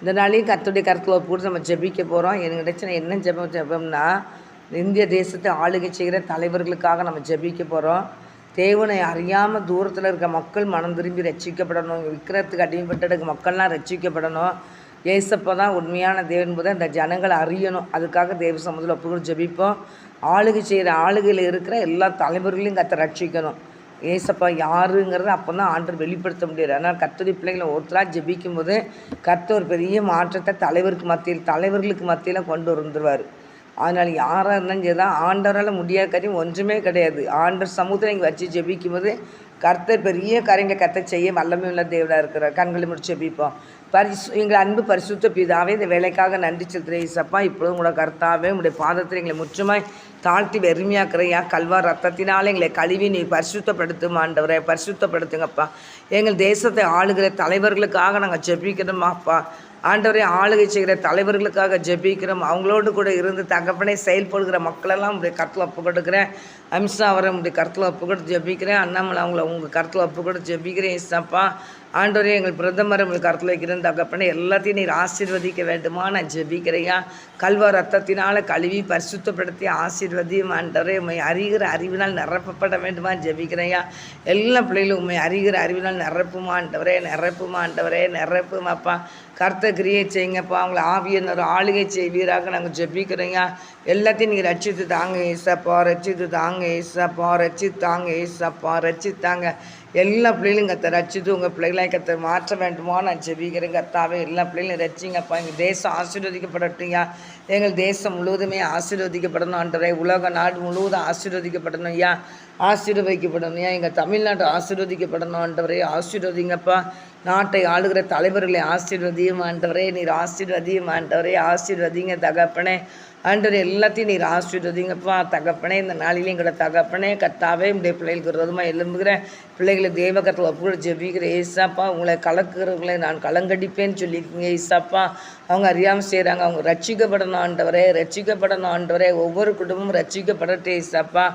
இந்த நாளையும் கர்த்தருடைய கருத்தில் ஒப்புக்கொடுத்து நம்ம ஜெபிக்க போகிறோம். எனக்கு கிடைச்ச என்ன ஜெபம்னா, இந்திய தேசத்தை ஆளுகை செய்கிற தலைவர்களுக்காக நம்ம ஜெபிக்க போகிறோம். தேவனை அறியாமல் தூரத்தில் இருக்க மக்கள் மனம் திரும்பி ரட்சிக்கப்படணும். விக்கிரத்துக்கு அடிமைப்பட்ட மக்கள்லாம் ரட்சிக்கப்படணும். ஏசப்பா தான் உண்மையான தேவன் போது அந்த ஜனங்களை அறியணும். அதுக்காக தேவ சமூகத்தில் ஒப்புக்கொடுத்து ஜெபிப்போம். ஆளுகை செய்கிற ஆளுகையில் இருக்கிற எல்லா தலைவர்களையும் கர்த்தர் ரட்சிக்கணும். ஏசப்பா யாருங்கிறத அப்போ தான் ஆண்டவர் வெளிப்படுத்த முடியாது. ஆனால் கர்த்தருடைய பிள்ளைகளை ஒருத்தராக ஜெபிக்கும் போது கர்த்தர் ஒரு பெரிய மாற்றத்தை தலைவர்களுக்கு மத்தியில் கொண்டு வந்துடுவார். அதனால் யாராக இருந்தாலும் சரி தான், ஆண்டவரால் முடியாத காரியம் ஒன்றுமே கிடையாது. ஆண்டவர் சமூகத்தில் நீங்கள் வச்சு ஜெபிக்கும் போது கர்த்தர் பெரிய காரியங்களை கர்த்தர் செய்ய வல்லமை உள்ள தேவனாக இருக்கிறார். கண்களை முடிச்சு ஜெபிப்போம். எங்கள் அன்பு பரிசுத்த பிதாவே, இந்த வேலைக்காக நன்றி செலுத்துகிறேன் ஏசப்பா. இப்பொழுதும் கூட கர்த்தாவே உங்களுடைய பாதத்தில் எங்களை முற்றுமாய் தாழ்த்தி வெறுமையாக்குறையா. கல்வார் ரத்தத்தினால எங்களை கழுவி நீ பரிசுத்தப்படுத்தும் ஆண்டவரை, பரிசுத்தப்படுத்துங்கப்பா. எங்கள் தேசத்தை ஆளுகிற தலைவர்களுக்காக நாங்கள் ஜெபிக்கிறோமாப்பா. ஆண்டவரே, ஆளுகை செய்கிற தலைவர்களுக்காக ஜெபிக்கிறோம். அவங்களோடு கூட இருந்து தகப்பனை செயல்படுகிற மக்களெல்லாம் உங்களுடைய கருத்தில் ஒப்பு கொடுக்குறேன். அம்சா அவரை உங்களுடைய கருத்தில் ஒப்பு கொடுத்து ஜெபிக்கிறேன். அண்ணாமலை அவங்கள உங்கள் கருத்தில் ஒப்பு கொடுத்து ஜெபிக்கிறேன் ஏசப்பா. ஆண்டவரே, எங்கள் பிரதமரை உங்களுக்கு கருத்தில் வைக்கிறேன் தகப்பனை. எல்லாத்தையும் நீர் ஆசீர்வதிக்க வேண்டுமா நான் ஜெபிக்கிறையா. கல்வார் ரத்தத்தினால் கழுவி பரிசுத்தப்படுத்தி ஆசீர்வதியும் ஆண்டவரே. உண்மை அறிகிற அறிவினால் நிரப்பப்பட வேண்டுமா ஜெபிக்கிறையா. எல்லா பிள்ளைகளும் உண்மை அறிகிற அறிவினால் நிரப்புமா ஆண்டவரே, நிரப்புமா ஆண்டவரே, நிரப்புமாப்பா. கர்த்தர் கிரியை செய்யுங்கப்பா. அவங்கள ஆவியினர் ஆளுகை செய்வீராக நாங்கள் ஜெபிக்கிறோங்க. எல்லாத்தையும் நீங்கள் ரட்சித்து தாங்க ஏசப்பா, ரட்சித்து தாங்க ஏசப்பா, ரட்சித்து தாங்க ஏசப்பா, ரட்சித்தாங்க. எல்லா பிள்ளைகளும் கத்தை ரட்சித்து உங்கள் பிள்ளைகளாக கத்தை மாற்ற வேண்டுமோ நான் ஜெபிக்கிறேன் கர்த்தாவே. எல்லா பிள்ளைகளும் ரட்சிங்கப்பா. எங்கள் தேசம் ஆசீர்வதிக்கப்படட்டும்யா. எங்கள் தேசம் முழுவதுமே ஆசீர்வதிக்கப்படணும் ஆண்டவரே. உலக நாடு முழுவதும் ஆசீர்வதிக்கப்படணும் ஐயா, ஆசீர்வதிக்கப்படணும் ஐயா. எங்கள் தமிழ்நாடு ஆசீர்வதிக்கப்படணும் ஆண்டவரே, ஆசீர்வதிங்கப்பா. நாட்டை ஆளுகிற தலைவர்களை ஆசீர்வதியும் ஆண்டவரே, நீர் ஆசீர்வதியும் ஆண்டவரே, ஆசீர்வதிங்க தகப்பனே. ஆண்டவரே, எல்லாத்தையும் நீர் ஆசீர்வதிங்கப்பா தகப்பனே. இந்த நாளிலையும் எங்களோட தகப்பனே கர்த்தாவே, உடைய பிள்ளைகளுக்கு விரோதமாக எழும்புகிற பிள்ளைகளை தேவகத்தில் ஒப்புக்கொடு ஜெபிக்கிற ஏசாப்பா. உங்களை கலக்குறவங்களை நான் கலங்கடிப்பேன்னு சொல்லியிருக்கீங்க ஏசாப்பா. அவங்க அறியாமல் செய்கிறாங்க. அவங்க ரட்சிக்கப்படணும் ஆண்டவரே, ரட்சிக்கப்படணும் ஆண்டவரே. ஒவ்வொரு குடும்பமும் ரட்சிக்கப்படட்டே ஏசாப்பா.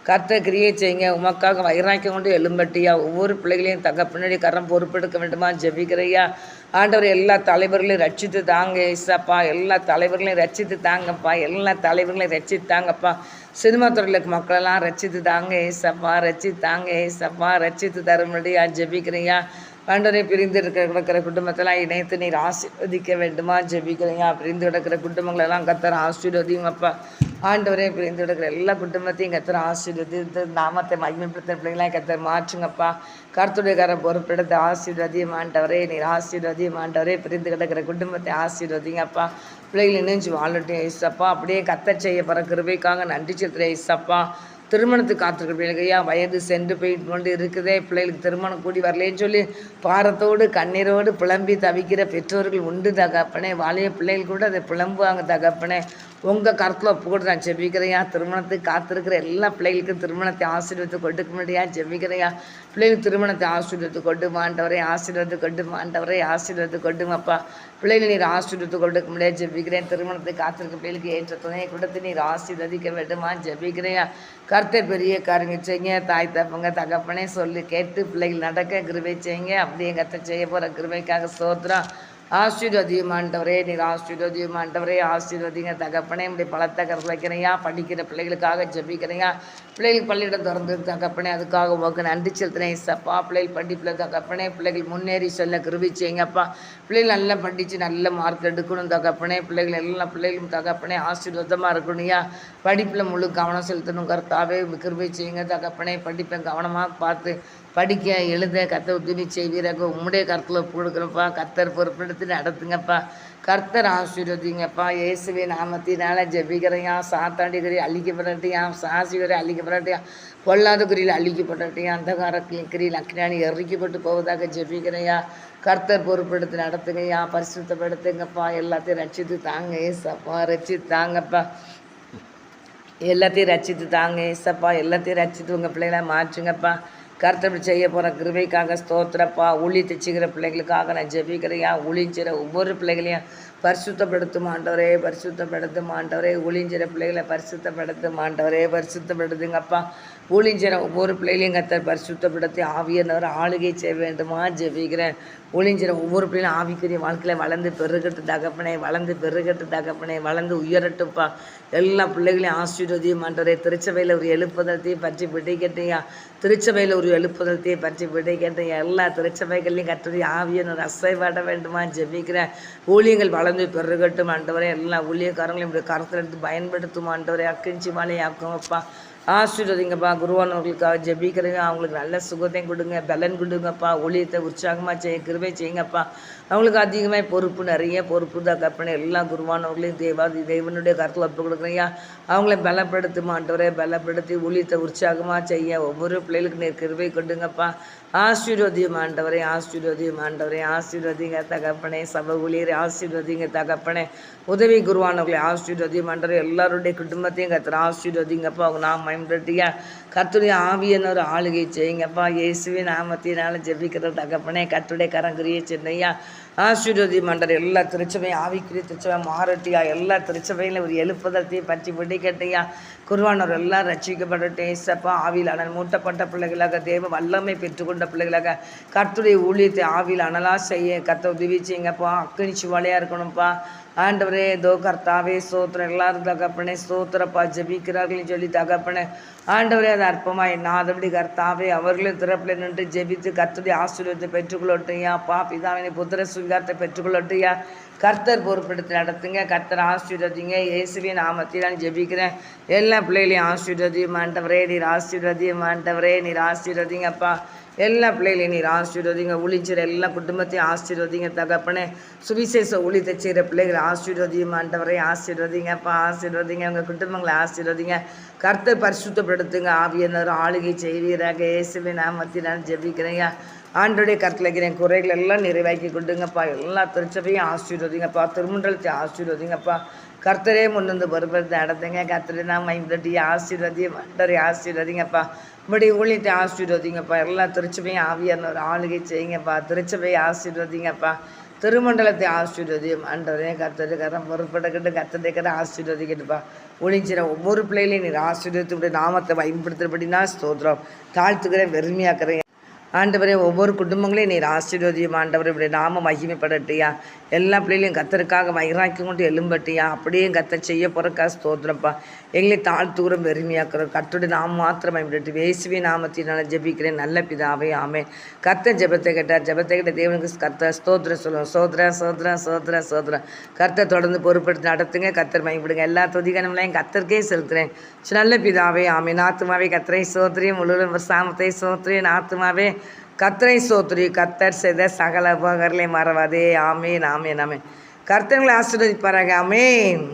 கர்த்தர் கிரியை செய்யுங்க. உமக்காக வைராக்கியம் கொண்டு எழும்பட்டியா. ஒவ்வொரு பிள்ளைகளையும் தகப்பனுடைய கரம் பொறுப்பெடுக்க வேண்டுமா ஜெபிக்கிறையா. ஆண்டவர் எல்லா தலைவர்களையும் ரட்சித்து தாங்க ஏசப்பா. எல்லா தலைவர்களையும் ரட்சித்து தாங்கப்பா. எல்லா தலைவர்களையும் ரட்சித்து தாங்கப்பா. சினிமா துறையிலுக்கு மக்களெல்லாம் ரட்சித்து தாங்க ஏசப்பா, ரட்சித்து தாங்க ஏசப்பா, ரட்சித்து தரும்படியா ஜெபிக்கிறையா. ஆண்டவரை பிரிந்து கிடக்கிற குடும்பத்தெல்லாம் இணைத்து நீர் ஆசீர்வதிக்க வேண்டுமா ஜெபிக்கிறையா. பிரிந்து கிடக்கிற குடும்பங்களெல்லாம் கர்த்தர் ஆசீர்வதிங்கப்பா. ஆண்டவரே, பிரிந்து கிடக்கிற எல்லா குடும்பத்தையும் கர்த்தர் ஆசீர்வதித்து நாமத்தை மகிமைப்படுத்துகிற பிள்ளைங்களாம் கர்த்தர் மாற்றுங்கப்பா. கர்த்தருடைய கரம் பொறுப்பெடுத்து ஆசீர்வதியும் ஆண்டவரே, நீர் ஆசீர்வதியும் ஆண்டவரே. பிரிந்து கிடக்கிற குடும்பத்தை ஆசீர்வதிங்கப்பா. பிள்ளைகள் இணைஞ்சு வாழட்டும் ஏசப்பா. அப்படியே கர்த்தர் செய்ய போகிற கிருபைக்காக நன்றி செலுத்துகிறேன் ஏசப்பா. திருமணத்துக்கு காத்திருக்கிற பிள்ளைகளையா, வயது சென்று போயிட்டு கொண்டு இருக்குதே, பிள்ளைகளுக்கு திருமணம் கூடி வரலேன்னு சொல்லி பாரத்தோடு கண்ணீரோடு புலம்பி தவிக்கிற பெற்றோர்கள் உண்டு தகப்பனே. வாழைய பிள்ளைகள் கூட அதை புலம்புவாங்க தகப்பனே. உங்கள் கருத்தில் ஒப்புக்கொடு நான் ஜெபிக்கிறையா. திருமணத்துக்கு காத்திருக்கிற எல்லா பிள்ளைகளுக்கும் திருமணத்தை ஆசீர்வத்து கொடுக்க முடியா ஜெபிக்கிறையா. பிள்ளைகளுக்கு திருமணத்தை ஆசீர்வத்து கொண்டு மாண்டவரே, ஆசீர்வத்து கொண்டு மாண்டவரே, ஆசீர்வத்து கொண்டுங்கப்பா. பிள்ளைகள் நீர் ஆசீர்வத்து கொடுக்க முடியாது ஜெபிக்கிறேன். திருமணத்தை காத்திருக்க பிள்ளைகளுக்கு ஏற்ற துணையை கொடுத்து நீர் ஆசீர்வதிக்க வேண்டுமா ஜெபிக்கிறையா. கர்த்தர் பெரிய காரியங்கள் செய்யுங்க. தாய் தப்பங்க தகப்பனே சொல்லி கேட்டு பிள்ளைகள் நடக்க கிருபை செய்யுங்க. அப்படியே கர்த்தர் செய்ய போகிற கிருபைக்காக ஸ்தோத்திரம். ஆசீர்வதியும் ஆண்டவரே, நீர் ஆசீர்வதியும் ஆண்டவரே, ஆசீர்வதிங்க தகப்பனே. இப்படி பலத்தை கருத்தில் வைக்கிறையா. படிக்கிற பிள்ளைகளுக்காக ஜெபிக்கிறையா. பிள்ளைகளுக்கு பள்ளியிடம் திறந்து தகப்பனே, அதுக்காக உங்களுக்கு நன்றி செலுத்துறேன் ஏசப்பா. பிள்ளைகள் படிப்பில் தகப்பனே, பிள்ளைகள் முன்னேறி சொல்ல கிருபை செய்யுங்கப்பா. பிள்ளைகள் நல்லா படித்து நல்ல மார்க் எடுக்கணும் தகப்பனே. பிள்ளைகள் எல்லா பிள்ளைகளும் தகப்பனே ஆசீர்வாதமாக இருக்கணும்யா. படிப்பில் முழு கவனம் செலுத்தணும் கர்த்தாவே, கிருபை செய்யுங்க தகப்பனே. படிப்பை கவனமாக பார்த்து படிக்க எழுத கர்த்தர் உதவி செய்வீராக. உம்முடைய கருத்தில் கொடுக்குறப்பா. கர்த்தர் பொறுப்பெடுத்து நடத்துங்கப்பா. கர்த்தர் ஆசீர்வதிங்கப்பா. இயேசுவே நாமத்தினால ஜெபிக்கிறையா. சாத்தாண்டி குறி அழிக்கப்படட்டியா, சாசி குறி அழிக்கப்படட்டியா, பொல்லாத குறியில் அழிக்கப்படட்டியா, அந்தகார கிரியில் அக்ஞானி எரிக்கப்பட்டு போவதாக ஜெபிக்கிறையா. கர்த்தர் பொறுப்பெடுத்து நடத்துங்கய்யா, பரிசுத்தப்படுத்துங்கப்பா. எல்லாத்தையும் ரட்சித்து தாங்க ஏசப்பா, ரட்சித்து தாங்கப்பா. எல்லாத்தையும் ரட்சித்து தாங்க ஏசப்பா. எல்லாத்தையும் ரட்சித்து உங்கள் பிள்ளைகளை மாற்றுங்கப்பா. கர்த்தர் செய்ய போகிற கிருபைக்காக ஸ்தோத்திரப்பா. ஊழியத்தை செய்கிற பிள்ளைகளுக்காக நான் ஜெபிக்கிறையா. ஊழியம் செய்கிற ஒவ்வொரு பிள்ளைகளையும் பரிசுத்தப்படுத்தும் ஆண்டவரே, பரிசுத்தப்படுத்தும் ஆண்டவரே. ஊழியம் செய்கிற பிள்ளைகளை பரிசுத்தப்படுத்தும் ஆண்டவரே, பரிசுத்தப்படுத்துங்கப்பா. ஊழியம் செய்கிற ஒவ்வொரு பிள்ளைகளையும் கர்த்தர் பரிசுத்தப்படுத்தி ஆவியானவர் ஆளுகை செய்ய வேண்டுமா ஜெபிக்கிறேன். ஊழியம் செய்கிற ஒவ்வொரு பிள்ளைகளும் ஆவிக்குரிய வாழ்க்கையில் வளர்ந்து பெருகட்டு தகப்பனே, வளர்ந்து பெருகட்டு தகப்பனே, வளர்ந்து உயரட்டுப்பா. எல்லா பிள்ளைகளையும் ஆசீர்வதியும் ஆண்டவரே. திருச்சபையில் ஒரு எழுப்புதலத்தையும் பற்றி பிடிக்கட்டையா. திருச்சபையில் ஒரு எழுப்புதலத்தையே பற்றி விடைக்கட்டையா. எல்லா திருச்சபைகளையும் கர்த்தருடைய ஆவியானவர் அசைவாட வேண்டுமா ஜெபிக்கிறேன். ஊழியங்கள் வளர்ந்து பெருகட்டும் ஆண்டவரே. எல்லா ஊழியக்காரங்களையும் இப்படி கருத்தில் எடுத்து பயன்படுத்தும் ஆண்டவரே. அக்கிஞ்சி மாலையாக்குங்கப்பா. ஆசீர்வதிங்கப்பா. குருவானவர்களுக்காக ஜெபிக்கிறீங்க. அவங்களுக்கு நல்ல சுகத்தையும் கொடுங்க, பலன் கொடுங்கப்பா. ஊழியத்தை உற்சாகமாக செய்ய கிருபை செய்யுங்கப்பா. அவங்களுக்கு அதிகமாக பொறுப்பு, நிறைய பொறுப்பு தகப்பனே. எல்லா குருவானவர்களையும் தேவனுடைய கருத்தில் ஒப்பு கொடுக்குறீங்க. அவங்கள பலப்படுத்தும் ஆண்டவரே. பலப்படுத்தி ஊழியத்தை உற்சாகமாக செய்ய ஒவ்வொரு பிள்ளைகளுக்கு நீர் கிருபை கொடுங்கப்பா. ஆசீர்வதியும் ஆண்டவரே, ஆசீர்வதியும் ஆண்டவரே. ஆசீர்வதிங்க தகப்பனே. சபை ஊழியரை ஆசீர்வதிங்க தகப்பனே. உதவி குருவானவர்களை ஆசீர்வதியும் ஆண்டவரே. எல்லாருடைய குடும்பத்தையும் கர்த்தர் ஆசீர்வதிங்கப்பா. அவங்க நாம் பயன்படுத்தியா கர்த்தருடைய ஆவியானவர் ஆளுகை செய்யுங்கப்பா. இயேசுவின் நாமத்தினால ஜெபிக்கிற தகப்பனே. கர்த்தருடைய கரங்கிரியை சென்னையா ஆசீர்வதியும் ஆண்டவரே. எல்லா திருச்சபையும் ஆவிக்குரிய திருச்சபை மாறட்டியா. எல்லா திருச்சபையிலும் ஒரு எழுப்புதலத்தையும் பற்றி விடைக்கட்டையா. குருவானவர் எல்லாம் ரட்சிக்கப்பட்ட ஏசப்பா. ஆவியில் அனல் மூட்டப்பட்ட பிள்ளைகளாக, தேவ வல்லமை பெற்றுக்கொண்ட பிள்ளைகளாக கர்த்தருடைய ஊழியத்தை ஆவியில் அனலா செய்ய கர்த்தர் உதவி செய்யுங்கப்பா. அக்கினி சுவாலையாக இருக்கணும்ப்பா ஆண்டவரே. தோ கர்த்தாவே சோத்திரம். எல்லாரும் தகப்பனே சோத்திரப்பா. ஜெபிக்கிறார்கள்னு சொல்லி தகப்பனே ஆண்டவரே அது அற்பமாக என்னாதபடி கர்த்தாவே அவர்களும் திறப்பில் நின்று ஜெபித்து கர்த்தருடைய ஆசீர்வாதத்தை பெற்றுக்கொள்ளட்டையா. பா பிதாவினை புத்திர சுவிகாரத்தை பெற்றுக்கொள்ளட்டையா. கர்த்தர் பொறுப்பெடுத்து நடத்துங்க. கர்த்தர் ஆசீர்வதிங்க. இயேசுவின் நாமத்தில் நான் ஜெபிக்கிறேன். எல்லா பிள்ளைகளையும் ஆசீர்வதியும் ஆண்டவரே. நீர் ஆசீர்வதியும் ஆண்டவரே. நீர் ஆசீர்வதிங்கப்பா. எல்லா பிள்ளைகளையும் நீர் ஆசீர்வதிங்க. ஊழியர் எல்லா குடும்பத்தையும் ஆசீர்வதிங்க தகப்பனே. சுவிசேஷ ஊழியத்தை செய்கிற பிள்ளைகளை ஆசீர்வதியும் ஆண்டவரே. ஆசீர்வதிங்கப்பா. ஆசீர்வதிங்க. உங்கள் குடும்பங்களை ஆசீர்வதிங்க. கர்த்தர் பரிசுத்தப்படுத்துங்க. ஆவியானவர் ஆளுகை செய்வீராக. இயேசுவின் நாமத்தில் நான் ஜெபிக்கிறேன். ஆண்டோடைய கருத்தில் இருக்கிறேன் குறைகள் எல்லாம் நிறைவாக்கி கொடுங்கப்பா. எல்லா திருச்சபையும் ஆசீர்வதிங்கப்பா. திருமண்டலத்தை ஆசீர்வதிங்கப்பா. கர்த்தரே முன்னிருந்து பொறுப்பெடுத்து நடத்துங்க. கர்த்தரை நாம் மைம்பட்டி ஆசீர்வதியும் ஆண்டவரை ஆசீர்வதிங்கப்பா. உங்களுடைய ஊழியத்தை ஆசீர்வதிங்கப்பா. எல்லா திருச்சபையும் ஆவியானவர் ஆளுகை செய்யுங்கப்பா. திருச்சபையை ஆசீர்வதிங்கப்பா. திருமண்டலத்தை ஆசீர்வதியும் ஆண்டவரே. கர்த்தருக்காரன் பொறுப்பெடுக்கிட்டு கர்த்தருக்கார ஆசீர்வதிக்கிட்டுப்பா. ஒளிஞ்சிற ஒவ்வொரு பிள்ளைகளையும் நீர் ஆசீர்வதித்து உடைய நாமத்தை பயன்படுத்துகிறபடினா ஸ்தோத்திரம். தாழ்த்துக்கிறேன், வெறுமையாக்குறேன் ஆண்டவரே. ஒவ்வொரு குடும்பங்களையும் நீர் ஆசீர்வதியும் ஆண்டவரே. இப்படி நாம மகிமைப்படட்டியா. எல்லா பிள்ளைகளையும் கர்த்தருக்காக வயிறாக்கி கொண்டு எழும்பட்டியா. அப்படியே கர்த்தர் செய்ய போகிறக்கா ஸ்தோத்திரப்பா. எங்களை தாழ்த்துகிறோம், வெறுமையாக்குறோம். கர்த்தருடைய நாம் மாத்திரம் பயன்படுத்தி இயேசுவின் நாமத்தினால ஜெபிக்கிறேன் நல்ல பிதாவே, ஆமென். கர்த்தர் ஜெபத்தை கேட்டார். ஜெபத்தை கேட்ட தேவனுக்கு கர்த்தர் ஸ்தோத்திரம் சொல்லுவோம். சோதரம் சோதரம் சோதரம் சோதரம். கர்த்தர் தொடர்ந்து பொறுப்படுத்தி நடத்துங்க. கர்த்தர் பயன்படுங்க. எல்லா துதிகனங்களையும் கர்த்தருக்கே செலுத்துறேன் நல்ல பிதாவே, ஆமென். ஆத்துமாவே கர்த்தரை சோத்திரியும் முழு சாமத்தை சோத்திரியும். ஆத்துமாவே கர்த்தரை சோத்திரி. கர்த்தர் செய்த சகல உபகாரங்களையும் மறவாதே. ஆமென், ஆமென், ஆமென். கர்த்தர்களை ஆசீர்வதிப்பாராக. ஆமென்.